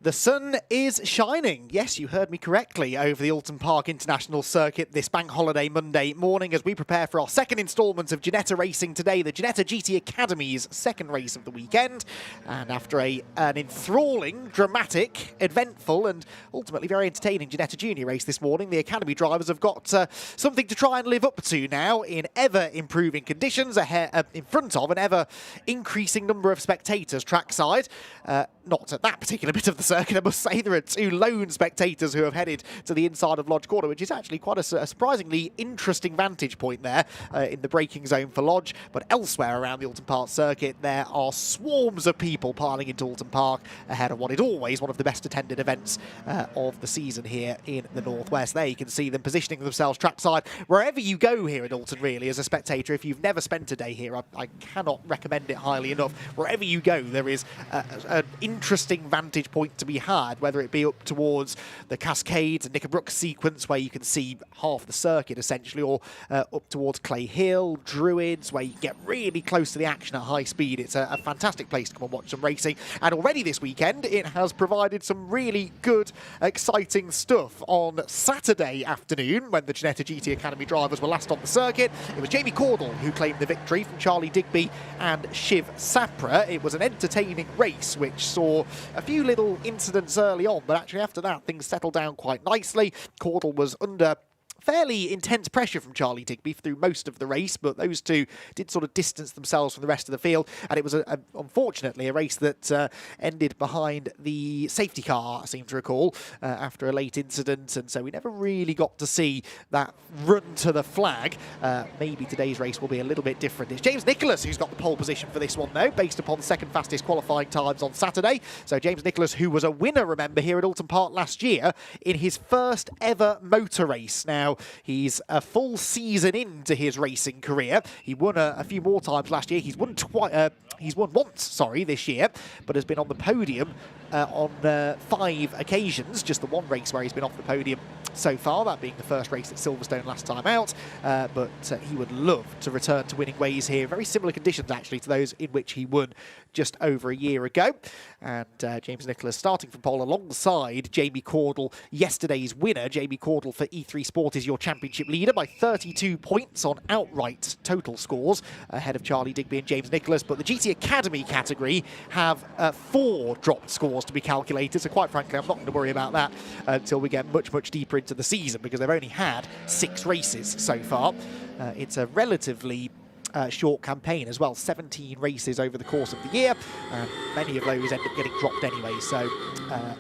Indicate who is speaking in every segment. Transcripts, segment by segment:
Speaker 1: The sun is shining. Yes, you heard me correctly, over the Oulton Park International Circuit this bank holiday Monday morning as we prepare for our second instalment of Ginetta Racing today, the Ginetta GT Academy's second race of the weekend. And after an enthralling, dramatic, eventful and ultimately very entertaining Ginetta Junior race this morning, the Academy drivers have got something to try and live up to now in ever-improving conditions, in front of an ever-increasing number of spectators trackside. Not at that particular bit of the circuit, I must say. There are two lone spectators who have headed to the inside of Lodge Corner, which is actually quite a surprisingly interesting vantage point there in the braking zone for Lodge. But elsewhere around the Oulton Park circuit, there are swarms of people piling into Oulton Park ahead of what is always one of the best attended events of the season here in the Northwest. There you can see them positioning themselves trackside. Wherever you go here in Oulton, really, as a spectator, if you've never spent a day here, I cannot recommend it highly enough. Wherever you go, there is an interesting vantage point to be had, whether it be up towards the Cascades and Knickerbrook sequence where you can see half the circuit essentially, or up towards Clay Hill, Druids, where you get really close to the action at high speed. It's a fantastic place to come and watch some racing, and already this weekend it has provided some really good, exciting stuff. On Saturday afternoon, when the Ginetta GT Academy drivers were last on the circuit, it was Jamie Caudle who claimed the victory from Charlie Digby and Shiv Sapra. It was an entertaining race which saw a few little incidents early on, but actually after that things settled down quite nicely. Caudle was under fairly intense pressure from Charlie Digby through most of the race, but those two did sort of distance themselves from the rest of the field, and it was unfortunately a race that ended behind the safety car, I seem to recall, after a late incident, and so we never really got to see that run to the flag. Maybe today's race will be a little bit different. It's James Nicholas who's got the pole position for this one though, based upon the second fastest qualifying times on Saturday. So James Nicholas, who was a winner, remember, here at Oulton Park last year in his first ever motor race. Now, he's a full season into his racing career. He won a few more times last year. He's won once, this year, but has been on the podium on 5 occasions. Just the one race where he's been off the podium so far, that being the first race at Silverstone last time out. But he would love to return to winning ways here. Very similar conditions, actually, to those in which he won just over a year ago. And James Nicholas starting from pole alongside Jamie Caudle, yesterday's winner. Jamie Caudle for E3 Sport is your championship leader by 32 points on outright total scores, ahead of Charlie Digby and James Nicholas. But the GT Academy category have 4 dropped scores to be calculated, so quite frankly I'm not going to worry about that until we get much deeper into the season, because they've only had 6 races so far. It's a relatively short campaign as well, 17 races over the course of the year, and many of those end up getting dropped anyway. So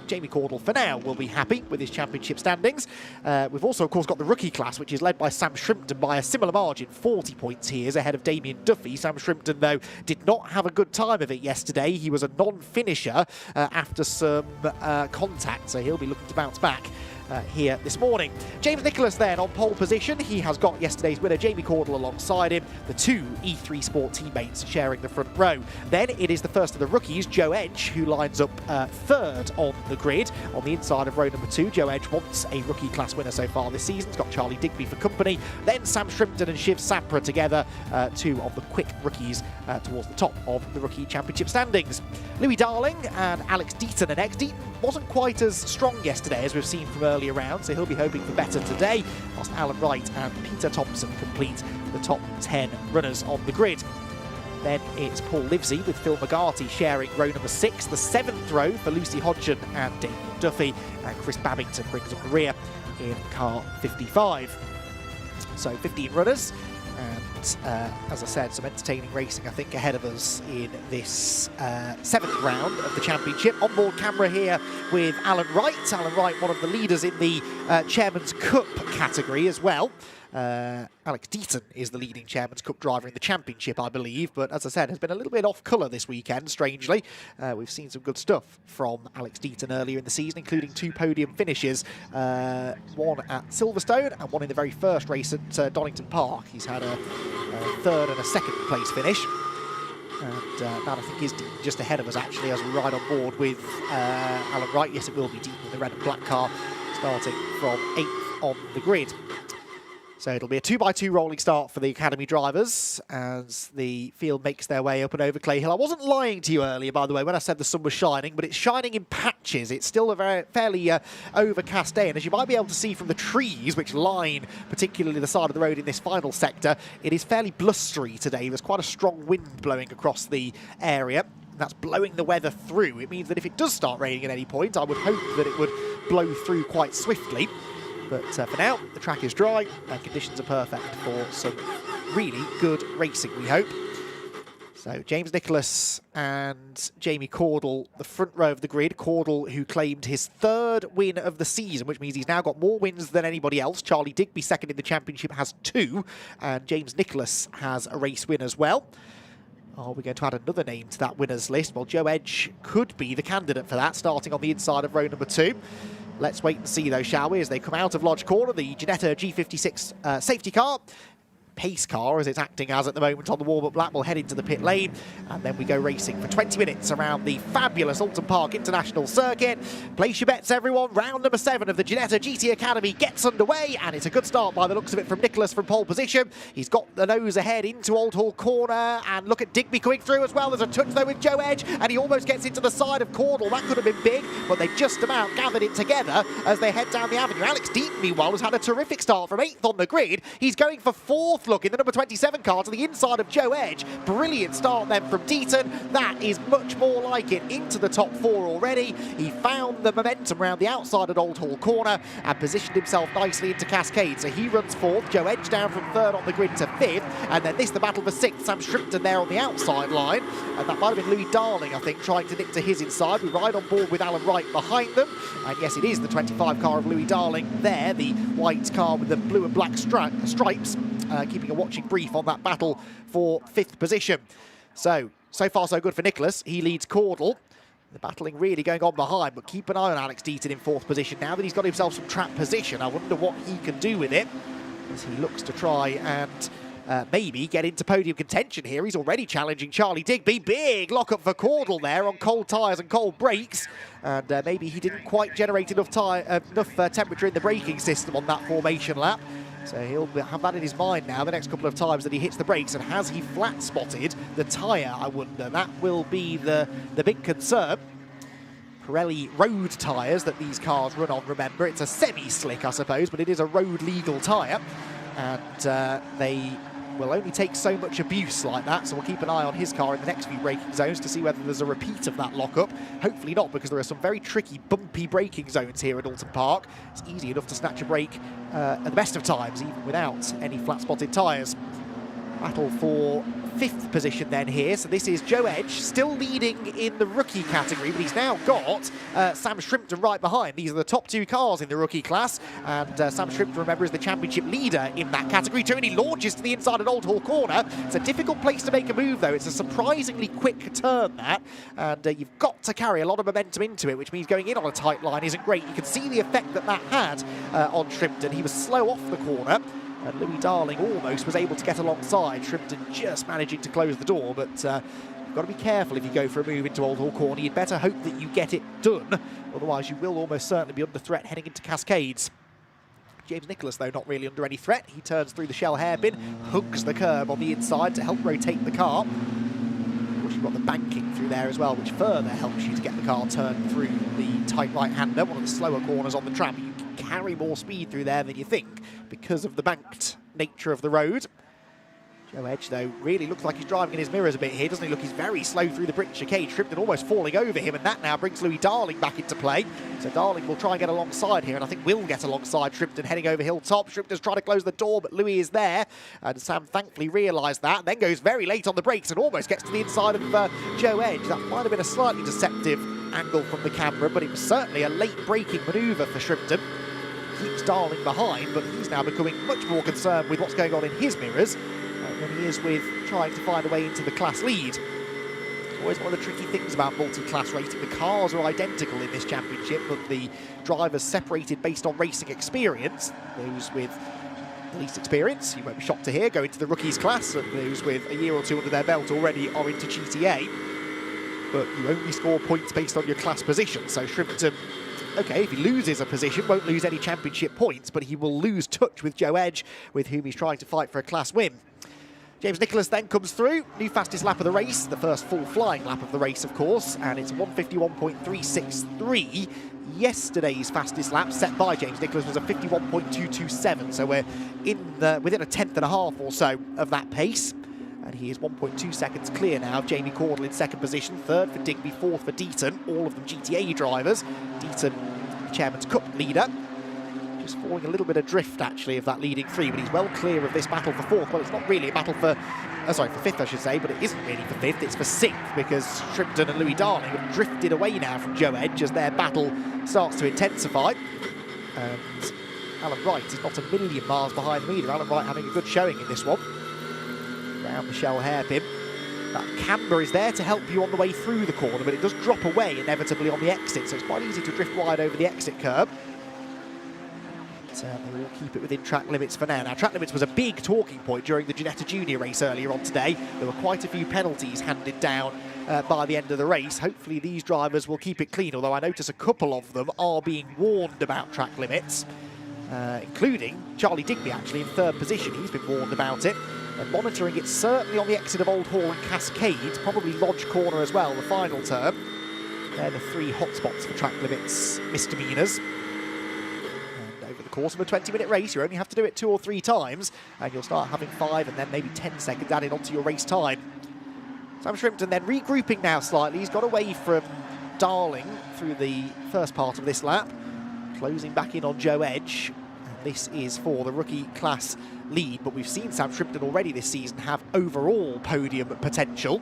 Speaker 1: Jamie Caudle for now will be happy with his championship standings. We've also of course got the rookie class, which is led by Sam Shrimpton by a similar margin. 40 points he is ahead of Damien Duffy. Sam Shrimpton though did not have a good time of it yesterday. He was a non-finisher after some contact, so he'll be looking to bounce back here this morning. James Nicholas then on pole position. He has got yesterday's winner Jamie Caudle alongside him, the 2 E3 Sport teammates sharing the front row. Then it is the first of the rookies, Joe Edge, who lines up 3rd on the grid. On the inside of row number 2, Joe Edge wants a rookie class winner so far this season. He's got Charlie Digby for company. Then Sam Shrimpton and Shiv Sapra together, 2 of the quick rookies towards the top of the rookie championship standings. Louis Darling and Alex Deaton are next. Deaton wasn't quite as strong yesterday as we've seen from earlier rounds, so he'll be hoping for better today, whilst Alan Wright and Peter Thompson complete the top 10 runners on the grid. Then it's Paul Livesey with Phil McGarty sharing row number 6, the 7th row for Lucy Hodgson and Damien Duffy, and Chris Babington brings up the rear in car 55. So 15 runners, and as I said, some entertaining racing I think ahead of us in this 7th round of the championship. On-board camera here with Alan Wright. Alan Wright, one of the leaders in the Chairman's Cup category as well. Alex Deaton is the leading Chairman's Cup driver in the championship, I believe, but as I said, has been a little bit off colour this weekend, strangely. We've seen some good stuff from Alex Deaton earlier in the season, including 2 podium finishes, one at Silverstone and one in the very first race at Donington Park. He's had a 3rd and a 2nd place finish. And that, I think, is just ahead of us, actually, as we ride on board with Alan Wright. Yes, it will be Deaton in the red and black car, starting from 8th on the grid. So it'll be a 2x2 rolling start for the Academy drivers as the field makes their way up and over Clay Hill. I wasn't lying to you earlier, by the way, when I said the sun was shining, but it's shining in patches. It's still a fairly overcast day, and as you might be able to see from the trees, which line particularly the side of the road in this final sector, it is fairly blustery today. There's quite a strong wind blowing across the area. That's blowing the weather through. It means that if it does start raining at any point, I would hope that it would blow through quite swiftly. But for now, the track is dry and conditions are perfect for some really good racing, we hope. So James Nicholas and Jamie Caudle, the front row of the grid. Caudle, who claimed his 3rd win of the season, which means he's now got more wins than anybody else. Charlie Digby, second in the championship, has 2, and James Nicholas has a race win as well. Are we going to add another name to that winners list? Well, Joe Edge could be the candidate for that, starting on the inside of row number 2. Let's wait and see, though, shall we, as they come out of Lodge Corner, the Ginetta G56 safety car. Pace car, as it's acting as at the moment on the warm-up lap, will head into the pit lane, and then we go racing for 20 minutes around the fabulous Oulton Park International Circuit. Place your bets, everyone. Round number 7 of the Ginetta GT Academy gets underway, and it's a good start by the looks of it from Nicholas from pole position. He's got the nose ahead into Old Hall Corner, and look at Digby coming through as well. There's a touch, though, with Joe Edge, and he almost gets into the side of Caudle. That could have been big, but they just about gathered it together as they head down the avenue. Alex Deaton, meanwhile, has had a terrific start from 8th on the grid. He's going for 4th, look, in the number 27 car to the inside of Joe Edge. Brilliant start then from Deaton. That is much more like it, into the top 4 already. He found the momentum around the outside at Old Hall Corner and positioned himself nicely into Cascade. So he runs 4th, Joe Edge down from 3rd on the grid to 5th, and then this the battle for 6th, Sam Shrimpton there on the outside line, and that might have been Louis Darling, I think, trying to nick to his inside. We ride on board with Alan Wright behind them, and yes, it is the 25 car of Louis Darling there, the white car with the blue and black stripes, keeping a watching brief on that battle for 5th position. So far so good for Nicholas. He leads Caudle. The battling really going on behind, but keep an eye on Alex Deaton in 4th position. Now that he's got himself some track position, I wonder what he can do with it as he looks to try and maybe get into podium contention here. He's already challenging Charlie Digby. Big lock-up for Caudle there on cold tyres and cold brakes. And maybe he didn't quite generate enough temperature in the braking system on that formation lap. So he'll have that in his mind now the next couple of times that he hits the brakes. And has he flat-spotted the tyre, I wonder? That will be the big concern. Pirelli road tyres that these cars run on, remember. It's a semi-slick, I suppose, but it is a road-legal tyre. And they will only take so much abuse like that, so we'll keep an eye on his car in the next few braking zones to see whether there's a repeat of that lock-up. Hopefully not, because there are some very tricky, bumpy braking zones here at Oulton Park. It's easy enough to snatch a brake at the best of times, even without any flat-spotted tyres. Battle for 5th position then here. So this is Joe Edge, still leading in the rookie category, but he's now got Sam Shrimpton right behind. These are the top 2 cars in the rookie class, and Sam Shrimpton, remember, is the championship leader in that category too, and he launches to the inside at Old Hall Corner. It's a difficult place to make a move, though. It's a surprisingly quick turn, that, and you've got to carry a lot of momentum into it, which means going in on a tight line isn't great. You can see the effect that had on Shrimpton. He was slow off the corner, and Louis Darling almost was able to get alongside. Shrimpton just managing to close the door, but you've got to be careful if you go for a move into Old Hall Corner. You'd better hope that you get it done, otherwise you will almost certainly be under threat heading into Cascades. James Nicholas, though, not really under any threat. He turns through the shell hairpin, hugs the curb on the inside to help rotate the car. Of course, you've got the banking through there as well, which further helps you to get the car turned through the tight right-hander, one of the slower corners on the track. You can carry more speed through there than you think because of the banked nature of the road. Joe Edge, though, really looks like he's driving in his mirrors a bit here, doesn't he? Look, he's very slow through the British chicane. Shrimpton almost falling over him, and that now brings Louis Darling back into play. So Darling will try and get alongside here, and I think will get alongside Shrimpton heading over hilltop. Shrimpton's trying to close the door, but Louis is there, and Sam thankfully realised that, and then goes very late on the brakes and almost gets to the inside of Joe Edge. That might have been a slightly deceptive angle from the camera, but it was certainly a late braking manoeuvre for Shrimpton. Keeps Darling behind, but he's now becoming much more concerned with what's going on in his mirrors than he is with trying to find a way into the class lead. Always one of the tricky things about multi-class racing. The cars are identical in this championship, but the drivers separated based on racing experience. Those with the least experience, you won't be shocked to hear, go into the rookies class, and those with a year or 2 under their belt already are into GTA. But you only score points based on your class position, so Shrimpton okay, if he loses a position, won't lose any championship points, but he will lose touch with Joe Edge, with whom he's trying to fight for a class win. James Nicholas then comes through, new fastest lap of the race, the first full flying lap of the race, of course, and it's 1:51.363. Yesterday's fastest lap set by James Nicholas was a 51.227, so we're within a tenth and a half or so of that pace. And he is 1.2 seconds clear now of Jamie Caudle in second position, third for Digby, fourth for Deaton, all of them GTA drivers. Deaton, Chairman's Cup leader, just falling a little bit adrift actually of that leading three, but he's well clear of this battle for fourth. Well, it's not really a battle for, for fifth I should say, but it isn't really for fifth, it's for sixth, because Shrimpton and Louis Darling have drifted away now from Joe Edge as their battle starts to intensify. And Alan Wright is not a million miles behind them either. Alan Wright having a good showing in this one. Around the shell hairpin. That camber is there to help you on the way through the corner, but it does drop away inevitably on the exit, so it's quite easy to drift wide over the exit curb. But they will keep it within track limits for now. Now, track limits was a big talking point during the Ginetta Junior race earlier on today. There were quite a few penalties handed down by the end of the race. Hopefully these drivers will keep it clean, although I notice a couple of them are being warned about track limits, including Charlie Digby actually in third position. He's been warned about it. And monitoring it certainly on the exit of Old Hall and Cascades, probably Lodge Corner as well, the final turn. They're the three hotspots for track limits misdemeanours. And over the course of a 20-minute race, you only have to do it 2 or 3 times, and you'll start having 5 and then maybe 10 seconds added onto your race time. Sam Shrimpton then regrouping now slightly. He's got away from Darling through the first part of this lap, closing back in on Joe Edge. This is for the rookie class lead, but we've seen Sam Shrimpton already this season have overall podium potential.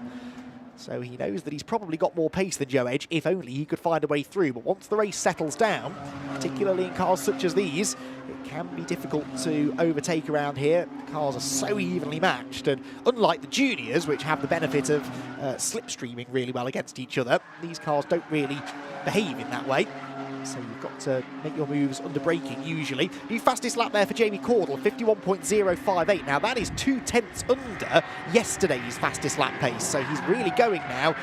Speaker 1: So he knows that he's probably got more pace than Joe Edge, if only he could find a way through. But once the race settles down, particularly in cars such as these, it can be difficult to overtake around here. The cars are so evenly matched, and unlike the juniors, which have the benefit of slipstreaming really well against each other, these cars don't really behave in that way. So you've got to make your moves under braking usually. New fastest lap there for Jamie Caudle, 51.058. Now that is 2/10 under yesterday's fastest lap pace. So he's really going now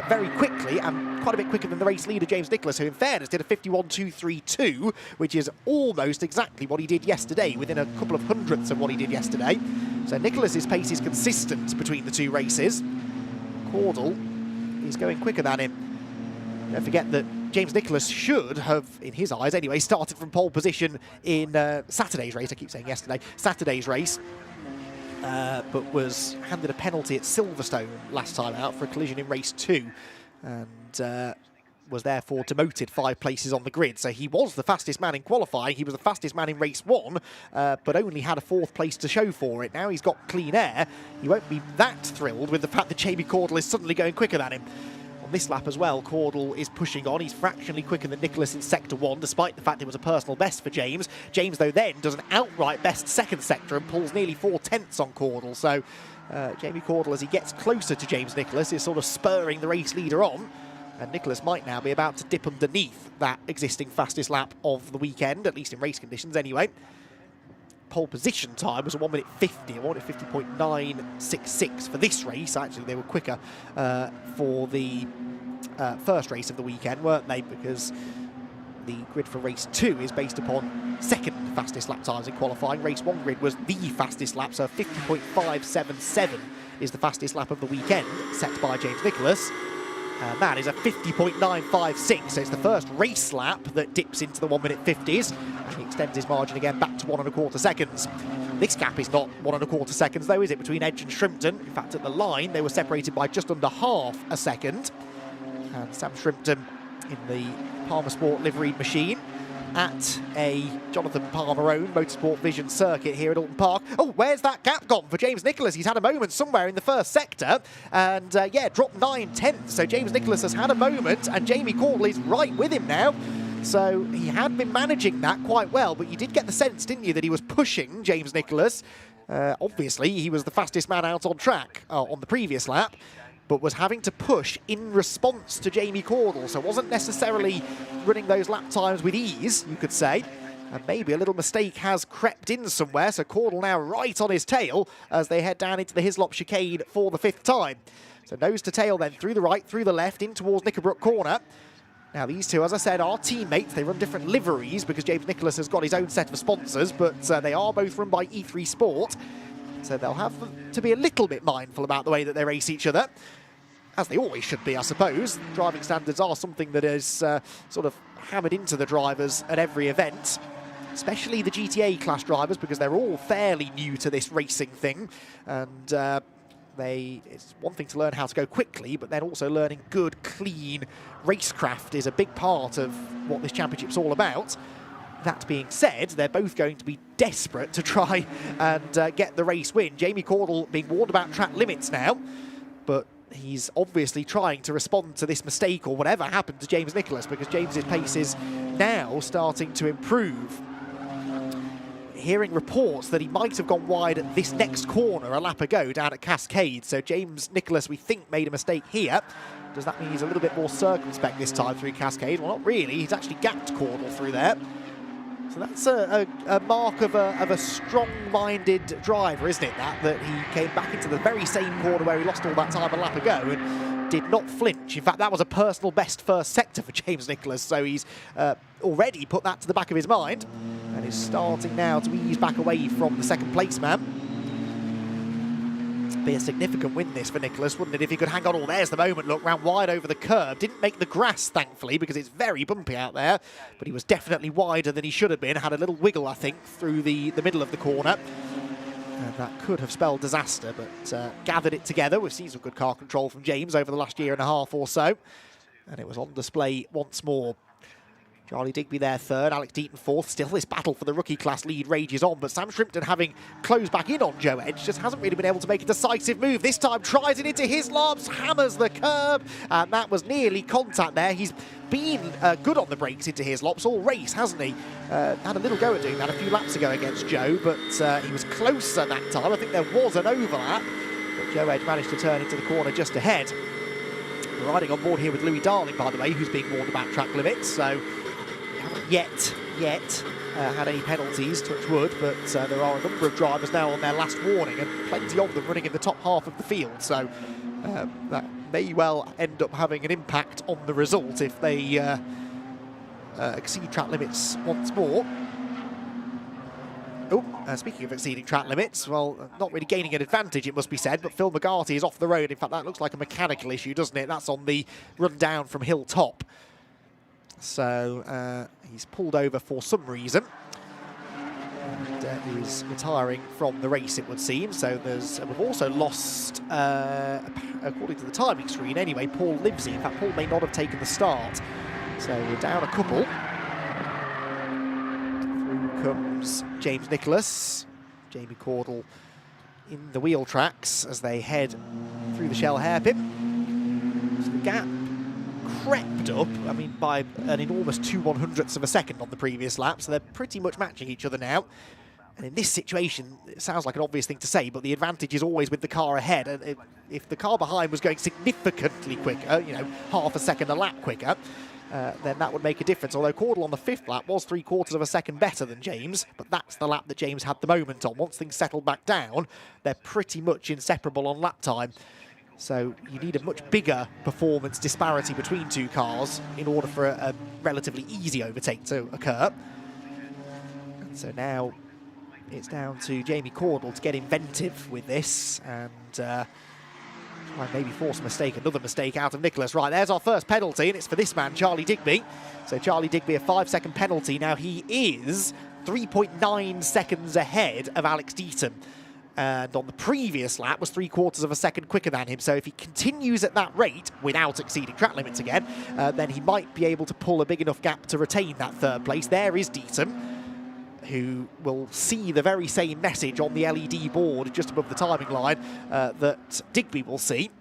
Speaker 1: very quickly, and quite a bit quicker than the race leader James Nicholas, who in fairness did a 51.232, which is almost exactly what he did yesterday, within a couple of hundredths of what he did yesterday. So Nicholas's pace is consistent between the two races. Caudle is going quicker than him. Don't forget that James Nicholas should have, in his eyes anyway, started from pole position in Saturday's race. I keep saying yesterday, Saturday's race, but was handed a penalty at Silverstone last time out for a collision in race 2, and was therefore demoted 5 places on the grid. So he was the fastest man in qualifying, he was the fastest man in race 1, but only had a 4th place to show for it. Now he's got clean air, he won't be that thrilled with the fact that Jamie Caudle is suddenly going quicker than him. This lap as well, Caudle is pushing on. He's fractionally quicker than Nicholas in sector 1, despite the fact it was a personal best for James. James, though, then does an outright best second sector and pulls nearly 4/10 on Caudle. So Jamie Caudle, as he gets closer to James Nicholas, is sort of spurring the race leader on. And Nicholas might now be about to dip underneath that existing fastest lap of the weekend, at least in race conditions anyway. Pole position time was a 1:50, a 1:50.966 for this race. Actually, they were quicker for the first race of the weekend, weren't they? Because the grid for race 2 is based upon second fastest lap times in qualifying. Race 1 grid was the fastest lap, so 50.577 is the fastest lap of the weekend, set by James Nicholas. That is a 50.956, so it's the first race lap that dips into the 1-minute 50s, and he extends his margin again back to 1¼ seconds. This gap is not 1¼ seconds though, is it, between Edge and Shrimpton? In fact, at the line, they were separated by just under ½ a second. And Sam Shrimpton in the Palmer Sport liveried machine at a Jonathan Palmer-owned Motorsport Vision circuit here at Oulton Park. Oh, where's that gap gone for James Nicholas? He's had a moment somewhere in the first sector, and yeah, dropped 9/10. So James Nicholas has had a moment, and Jamie Caudle is right with him now. So he had been managing that quite well, but you did get the sense, didn't you, that he was pushing James Nicholas. Obviously, he was the fastest man out on track on the previous lap, but was having to push in response to Jamie Caudle, so wasn't necessarily running those lap times with ease, you could say. And maybe a little mistake has crept in somewhere, so Caudle now right on his tail as they head down into the Hislop chicane for the 5th time. So nose to tail then, through the right, through the left, in towards Knickerbrook Corner. Now, these two, as I said, are teammates. They run different liveries because James Nicholas has got his own set of sponsors, but they are both run by E3 Sport. So they'll have to be a little bit mindful about the way that they race each other, as they always should be, I suppose. Driving standards are something that is sort of hammered into the drivers at every event, especially the GTA class drivers, because they're all fairly new to this racing thing. And it's one thing to learn how to go quickly, but then also learning good, clean racecraft is a big part of what this championship's all about. That being said, they're both going to be desperate to try and get the race win. Jamie Caudle being warned about track limits now, but he's obviously trying to respond to this mistake or whatever happened to James Nicholas, because James's pace is now starting to improve. Hearing reports that he might have gone wide at this next corner a lap ago down at Cascade. So James Nicholas, we think, made a mistake here. Does that mean he's a little bit more circumspect this time through Cascade? Well, not really. He's actually gapped Caudle through there. So that's a mark of a strong-minded driver, isn't it, that he came back into the very same corner where he lost all that time a lap ago and did not flinch. In fact, that was a personal best first sector for James Nicholas, so he's already put that to the back of his mind and is starting now to ease back away from the second place man. Be a significant win this for Nicholas, wouldn't it, if he could hang on. Oh, there's the moment, look, round wide over the curb. Didn't make the grass, thankfully, because it's very bumpy out there, but he was definitely wider than he should have been. Had a little wiggle, I think, through the middle of the corner. And that could have spelled disaster, but gathered it together. We've seen some good car control from James over the last year and a half or so, and it was on display once more. Charlie Digby there third, Alex Deaton fourth. Still this battle for the rookie class lead rages on, but Sam Shrimpton, having closed back in on Joe Edge, just hasn't really been able to make a decisive move. This time tries it into his lobs, hammers the curb, and that was nearly contact there. He's been good on the brakes into his lops all race, hasn't he? Had a little go at doing that a few laps ago against Joe, but he was closer that time. I think there was an overlap, but Joe Edge managed to turn into the corner just ahead. We're riding on board here with Louis Darling, by the way, who's being warned about track limits, so yet had any penalties, touch wood, but there are a number of drivers now on their last warning, and plenty of them running in the top half of the field, so that may well end up having an impact on the result if they exceed track limits once more. Oh, speaking of exceeding track limits, well, not really gaining an advantage, it must be said, but Phil McGarty is off the road. In fact, that looks like a mechanical issue, doesn't it? That's on the run down from Hilltop. So he's pulled over for some reason and is retiring from the race, it would seem. So we've also lost, according to the timing screen anyway, Paul Livesey. In fact, Paul may not have taken the start. So we're down a couple. Through comes James Nicholas, Jamie Caudle in the wheel tracks as they head through the Shell hairpin. So the gap crept up, I mean, by an enormous 2/100ths of a second on the previous lap, so they're pretty much matching each other now. And in this situation, it sounds like an obvious thing to say, but the advantage is always with the car ahead. And if the car behind was going significantly quicker, you know, half a second a lap quicker, then that would make a difference. Although Caudle on the fifth lap was 3/4 of a second better than James, but that's the lap that James had the moment on. Once things settled back down, they're pretty much inseparable on lap time. So you need a much bigger performance disparity between two cars in order for a relatively easy overtake to occur. And so now it's down to Jamie Caudle to get inventive with this and try and maybe force another mistake out of Nicholas. Right, there's our first penalty, and it's for this man, Charlie Digby. So Charlie Digby, a 5-second penalty. Now he is 3.9 seconds ahead of Alex Deaton. And on the previous lap was 3/4 of a second quicker than him. So if he continues at that rate without exceeding track limits again, then he might be able to pull a big enough gap to retain that third place. There is Deaton, who will see the very same message on the LED board just above the timing line that Digby will see,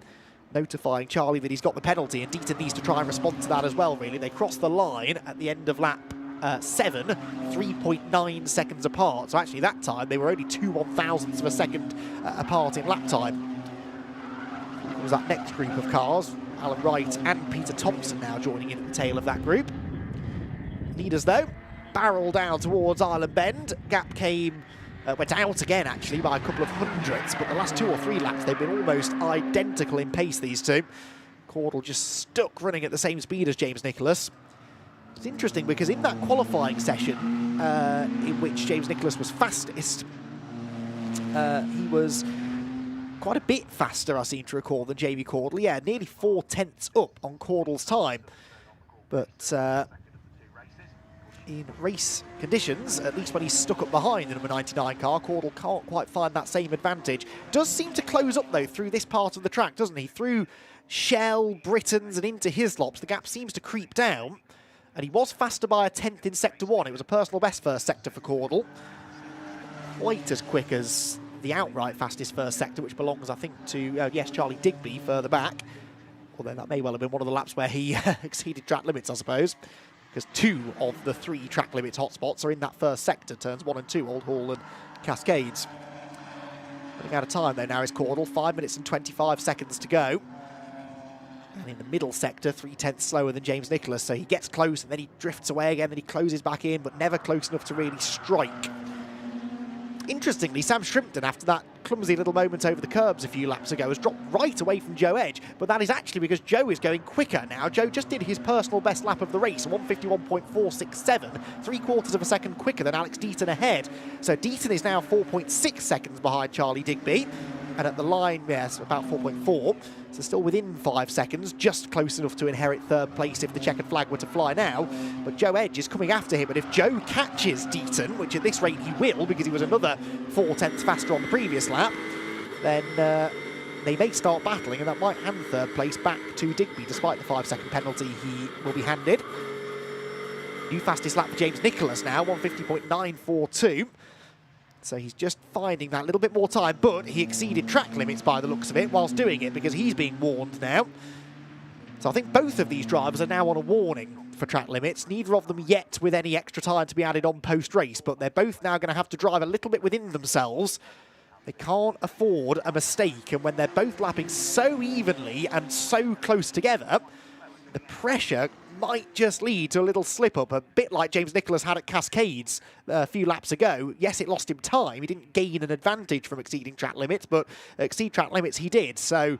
Speaker 1: notifying Charlie that he's got the penalty, and Deaton needs to try and respond to that as well, really. They cross the line at the end of lap 7, 3.9 seconds apart. So actually that time they were only 2/1000ths of a second apart in lap time. It was that next group of cars, Alan Wright and Peter Thompson now joining in at the tail of that group. Leaders though, barrel down towards Island Bend. Gap went out again actually by a couple of hundredths, but the last 2 or 3 laps they've been almost identical in pace, these two. Caudle just stuck running at the same speed as James Nicholas. It's interesting because in that qualifying session, in which James Nicholas was fastest, he was quite a bit faster, I seem to recall, than Jamie Caudle. Yeah, nearly 4 tenths up on Caudle's time. But in race conditions, at least when he's stuck up behind the number 99 car, Caudle can't quite find that same advantage. Does seem to close up, though, through this part of the track, doesn't he? Through Shell, Britons and into Hislops, the gap seems to creep down. And he was faster by a tenth in Sector 1. It was a personal best first sector for Caudle. Quite as quick as the outright fastest first sector, which belongs, I think, to, yes, Charlie Digby further back. Although that may well have been one of the laps where he exceeded track limits, I suppose. Because 2 of the 3 track limits hotspots are in that first sector, turns 1 and 2, Old Hall and Cascades. Running out of time, though, now is Caudle. 5 minutes and 25 seconds to go. And in the middle sector, 3 tenths slower than James Nicholas, so he gets close and then he drifts away again, then he closes back in, but never close enough to really strike. Interestingly, Sam Shrimpton, after that clumsy little moment over the curbs a few laps ago, has dropped right away from Joe Edge, but that is actually because Joe is going quicker now. Joe just did his personal best lap of the race, 151.467, 3/4 of a second quicker than Alex Deaton ahead. So Deaton is now 4.6 seconds behind Charlie Digby, and at the line, yes, about 4.4, so still within 5 seconds, just close enough to inherit third place if the checkered flag were to fly now. But Joe Edge is coming after him, and if Joe catches Deaton, which at this rate he will, because he was another 4 tenths faster on the previous lap, then they may start battling, and that might hand third place back to Digby, despite the 5-second penalty he will be handed. New fastest lap for James Nicholas now, 150.942. So he's just finding that little bit more time, but he exceeded track limits by the looks of it whilst doing it, because he's being warned now. So I think both of these drivers are now on a warning for track limits, neither of them yet with any extra time to be added on post-race, but they're both now going to have to drive a little bit within themselves. They can't afford a mistake, and when they're both lapping so evenly and so close together, the pressure might just lead to a little slip-up, a bit like James Nicholas had at Cascades a few laps ago. Yes, it lost him time. He didn't gain an advantage from exceeding track limits, but exceed track limits he did. So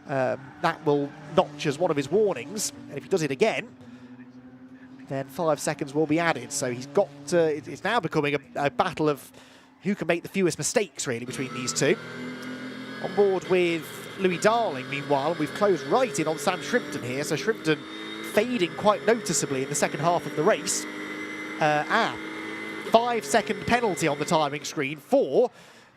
Speaker 1: that will notch as one of his warnings. And if he does it again, then 5 seconds will be added. So he's got to, it's now becoming a battle of who can make the fewest mistakes, really, between these two. On board with Louis Darling, meanwhile, and we've closed right in on Sam Shrimpton here. So Shrimpton fading quite noticeably in the second half of the race. 5-second penalty on the timing screen for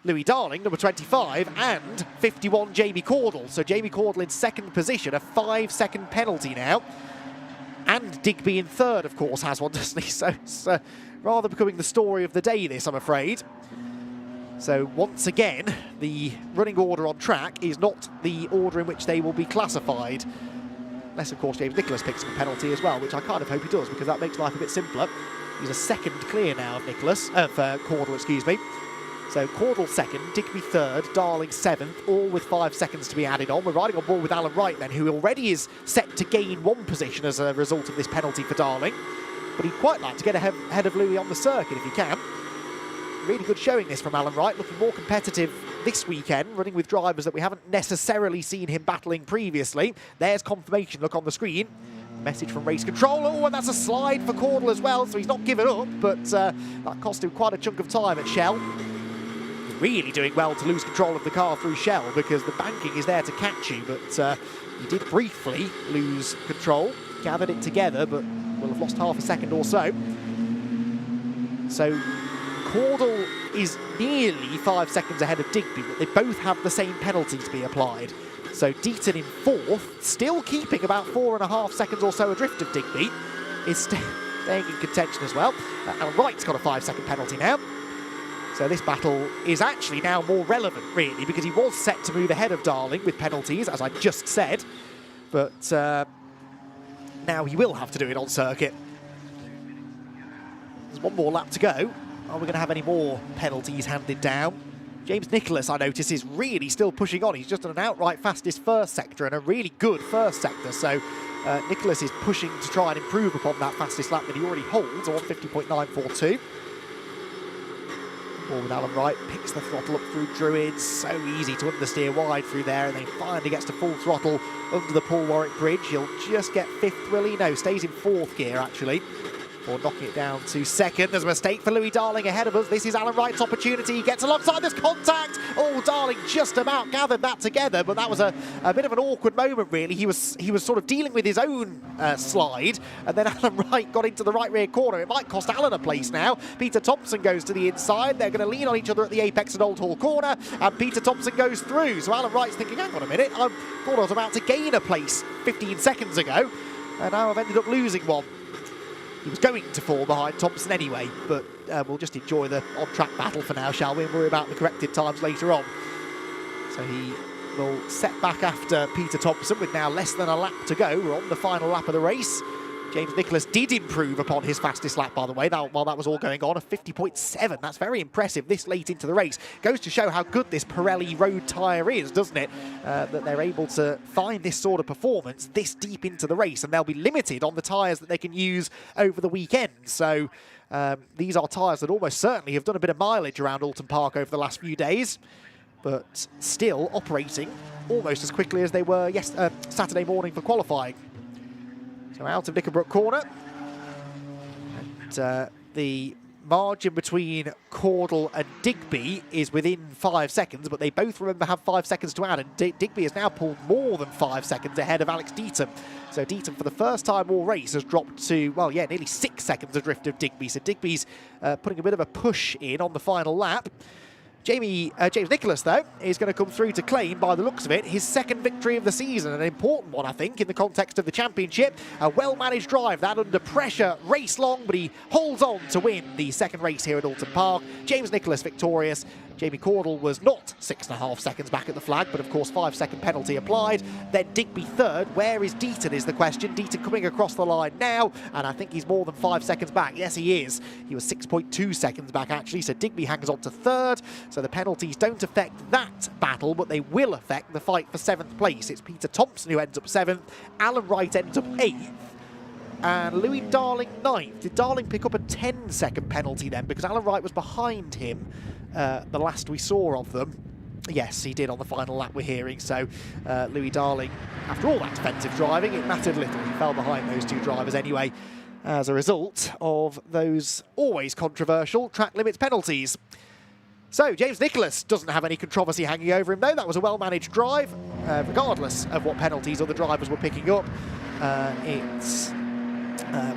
Speaker 1: Louis Darling, number 25, and 51 Jamie Caudle. So Jamie Caudle in second position, a 5-second penalty now. And Digby in third, of course, has one, doesn't he? So it's rather becoming the story of the day, this, I'm afraid. So once again, the running order on track is not the order in which they will be classified. Unless, of course, James Nicholas picks up a penalty as well, which I kind of hope he does, because that makes life a bit simpler. He's a second clear now of Nicholas, for Caudle, excuse me. So Caudle second, Digby third, Darling seventh, all with 5 seconds to be added on. We're riding on board with Alan Wright then, who already is set to gain 1 position as a result of this penalty for Darling. But he'd quite like to get ahead of Louis on the circuit if he can. Really good showing this from Alan Wright, looking more competitive this weekend, running with drivers that we haven't necessarily seen him battling previously. There's confirmation, look on the screen. Message from race control. Oh, and that's a slide for Caudle as well, so he's not given up, but that cost him quite a chunk of time at Shell. Really doing well to lose control of the car through Shell, because the banking is there to catch you, but he did briefly lose control, gathered it together, but will have lost half a second or so. So Caudle is nearly 5 seconds ahead of Digby, but they both have the same penalty to be applied. So Deaton in fourth, still keeping about 4.5 seconds or so adrift of Digby, is staying in contention as well. And Wright's got a 5-second penalty now. So this battle is actually now more relevant, really, because he was set to move ahead of Darling with penalties, as I just said. But now he will have to do it on circuit. There's 1 more lap to go. Are we going to have any more penalties handed down? James Nicholas, I notice, is really still pushing on. He's just on an outright fastest first sector and a really good first sector. So Nicholas is pushing to try and improve upon that fastest lap that he already holds, a 150.942. Forward Alan Wright picks the throttle up through Druids. So easy to understeer wide through there, and then finally gets to full throttle under the Paul Warwick Bridge. He'll just get fifth, will he? No, stays in fourth gear actually, or knocking it down to second. There's a mistake for Louis Darling ahead of us. This is Alan Wright's opportunity. He gets alongside, this contact. Oh, Darling just about gathered that together, but that was a bit of an awkward moment, really. He was sort of dealing with his own slide, and then Alan Wright got into the right rear corner. It might cost Alan a place now. Peter Thompson goes to the inside. They're going to lean on each other at the apex at Old Hall corner, and Peter Thompson goes through. So Alan Wright's thinking, hang on a minute, I thought I was about to gain a place 15 seconds ago, and now I've ended up losing one. He was going to fall behind Thompson anyway, but we'll just enjoy the on-track battle for now, shall we, and worry about the corrected times later on. So he will set back after Peter Thompson with now less than a lap to go. We're on the final lap of the race. James Nicholas did improve upon his fastest lap, by the way, while that was all going on, a 50.7. That's very impressive this late into the race. Goes to show how good this Pirelli road tyre is, doesn't it? That they're able to find this sort of performance this deep into the race, and they'll be limited on the tyres that they can use over the weekend. So these are tyres that almost certainly have done a bit of mileage around Oulton Park over the last few days, but still operating almost as quickly as they were Saturday morning for qualifying. So out of Knickerbrook corner, and the margin between Caudle and Digby is within 5 seconds, but they both, remember, have 5 seconds to add, and Digby has now pulled more than 5 seconds ahead of Alex Deaton. So Deaton, for the first time all race, has dropped to, well, yeah, nearly 6 seconds adrift of Digby. So Digby's putting a bit of a push in on the final lap. James Nicholas, though, is going to come through to claim, by the looks of it, his second victory of the season. An important one, I think, in the context of the championship. A well-managed drive, that under pressure, race long, but he holds on to win the second race here at Oulton Park. James Nicholas victorious. Jamie Caudle was not 6.5 seconds back at the flag, but of course 5-second penalty applied. Then Digby third. Where is Deaton is the question. Deaton coming across the line now, and I think he's more than 5 seconds back. Yes, he is. He was 6.2 seconds back, actually, so Digby hangs on to third. So the penalties don't affect that battle, but they will affect the fight for 7th place. It's Peter Thompson who ends up 7th. Alan Wright ends up 8th. And Louis Darling 9th. Did Darling pick up a 10-second penalty then? Because Alan Wright was behind him the last we saw of them. Yes, he did on the final lap, we're hearing. So Louis Darling, after all that defensive driving, it mattered little. He fell behind those two drivers anyway, as a result of those always controversial track limits penalties. So James Nicholas doesn't have any controversy hanging over him, though. That was a well-managed drive, regardless of what penalties other drivers were picking up.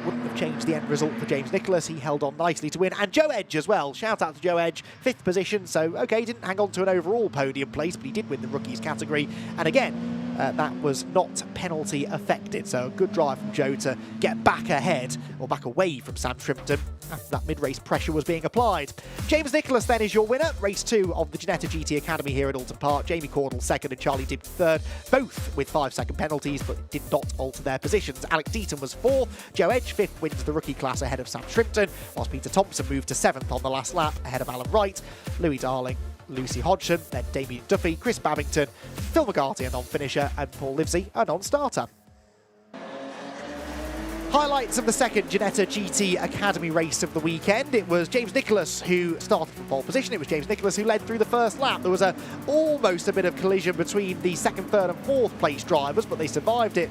Speaker 1: Wouldn't have changed the end result for James Nicholas. He held on nicely to win. And Joe Edge as well. Shout out to Joe Edge, 5th position. So, OK, didn't hang on to an overall podium place, but he did win the rookies category. And again, that was not penalty affected. So a good drive from Joe to get back ahead, or back away from Sam Shrimpton after that mid-race pressure was being applied. James Nicholas then is your winner. Race 2 of the Ginetta GT Academy here at Oulton Park. Jamie Caudle 2nd and Charlie Digby 3rd, both with 5-second penalties, but did not alter their positions. Alex Deaton was 4th. Joe Edge 5th, wins the rookie class ahead of Sam Shrimpton, whilst Peter Thompson moved to 7th on the last lap ahead of Alan Wright. Louis Darling, Lucy Hodgson, then Damien Duffy, Chris Babington, Phil McGarty, a non-finisher, and Paul Livesey, a non-starter. Highlights of the second Ginetta GT Academy race of the weekend. It was James Nicholas who started from pole position. It was James Nicholas who led through the first lap. There was almost a bit of collision between the 2nd, 3rd and 4th place drivers, but they survived it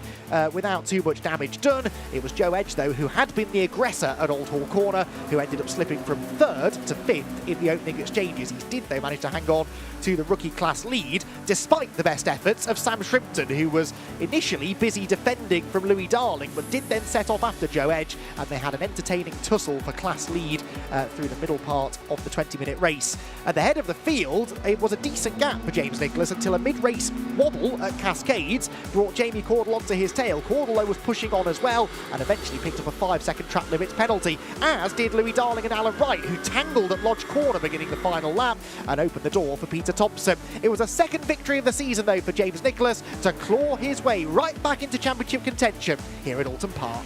Speaker 1: without too much damage done. It was Joe Edge, though, who had been the aggressor at Old Hall corner, who ended up slipping from 3rd to 5th in the opening exchanges. He did, though, manage to hang on to the rookie class lead, despite the best efforts of Sam Shrimpton, who was initially busy defending from Louis Darling, but did then set off after Joe Edge, and they had an entertaining tussle for class lead through the middle part of the 20-minute race. At the head of the field, it was a decent gap for James Nicholas until a mid-race wobble at Cascades brought Jamie Caudle onto his tail. Caudle, though, was pushing on as well, and eventually picked up a 5-second track limits penalty, as did Louis Darling and Alan Wright, who tangled at Lodge Corner beginning the final lap and opened the door for Peter Thompson. It was a second victory of the season, though, for James Nicholas to claw his way right back into championship contention here at Oulton Park.